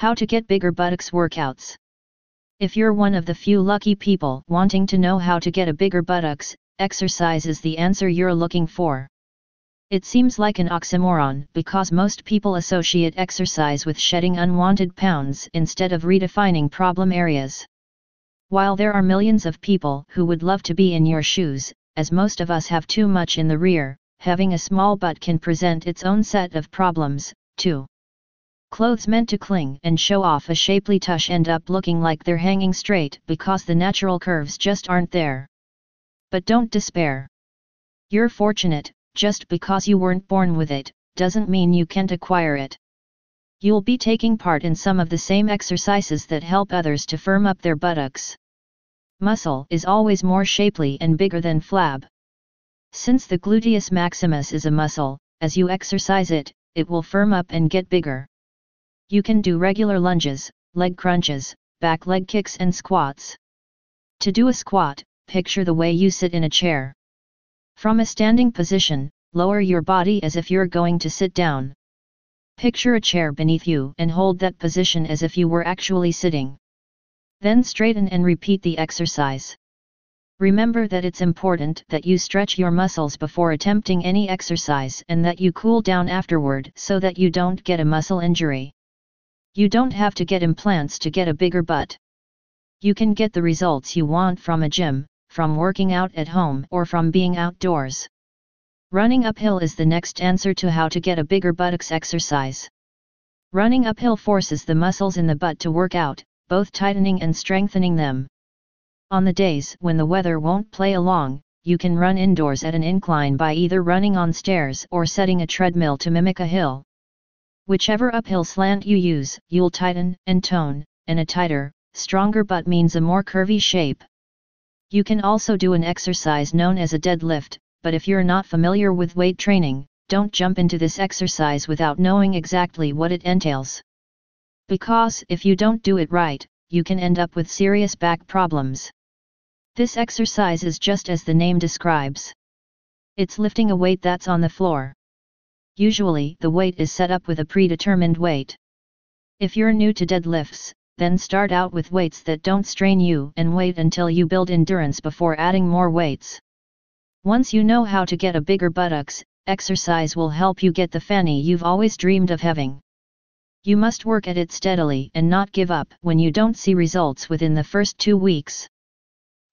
How to get bigger buttocks workouts. If you're one of the few lucky people wanting to know how to get a bigger buttocks, exercise is the answer you're looking for. It seems like an oxymoron because most people associate exercise with shedding unwanted pounds instead of redefining problem areas. While there are millions of people who would love to be in your shoes, as most of us have too much in the rear, having a small butt can present its own set of problems, too. Clothes meant to cling and show off a shapely tush end up looking like they're hanging straight because the natural curves just aren't there. But don't despair. You're fortunate, just because you weren't born with it, doesn't mean you can't acquire it. You'll be taking part in some of the same exercises that help others to firm up their buttocks. Muscle is always more shapely and bigger than flab. Since the gluteus maximus is a muscle, as you exercise it, it will firm up and get bigger. You can do regular lunges, leg crunches, back leg kicks and squats. To do a squat, picture the way you sit in a chair. From a standing position, lower your body as if you're going to sit down. Picture a chair beneath you and hold that position as if you were actually sitting. Then straighten and repeat the exercise. Remember that it's important that you stretch your muscles before attempting any exercise and that you cool down afterward so that you don't get a muscle injury. You don't have to get implants to get a bigger butt. You can get the results you want from a gym, from working out at home or from being outdoors. Running uphill is the next answer to how to get a bigger buttocks exercise. Running uphill forces the muscles in the butt to work out, both tightening and strengthening them. On the days when the weather won't play along, you can run indoors at an incline by either running on stairs or setting a treadmill to mimic a hill. Whichever uphill slant you use, you'll tighten and tone, and a tighter, stronger butt means a more curvy shape. You can also do an exercise known as a deadlift, but if you're not familiar with weight training, don't jump into this exercise without knowing exactly what it entails. Because if you don't do it right, you can end up with serious back problems. This exercise is just as the name describes. It's lifting a weight that's on the floor. Usually the weight is set up with a predetermined weight. If you're new to deadlifts, then start out with weights that don't strain you and wait until you build endurance before adding more weights. Once you know how to get a bigger buttocks, exercise will help you get the fanny you've always dreamed of having. You must work at it steadily and not give up when you don't see results within the first 2 weeks.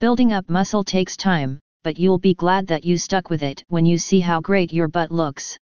Building up muscle takes time, but you'll be glad that you stuck with it when you see how great your butt looks.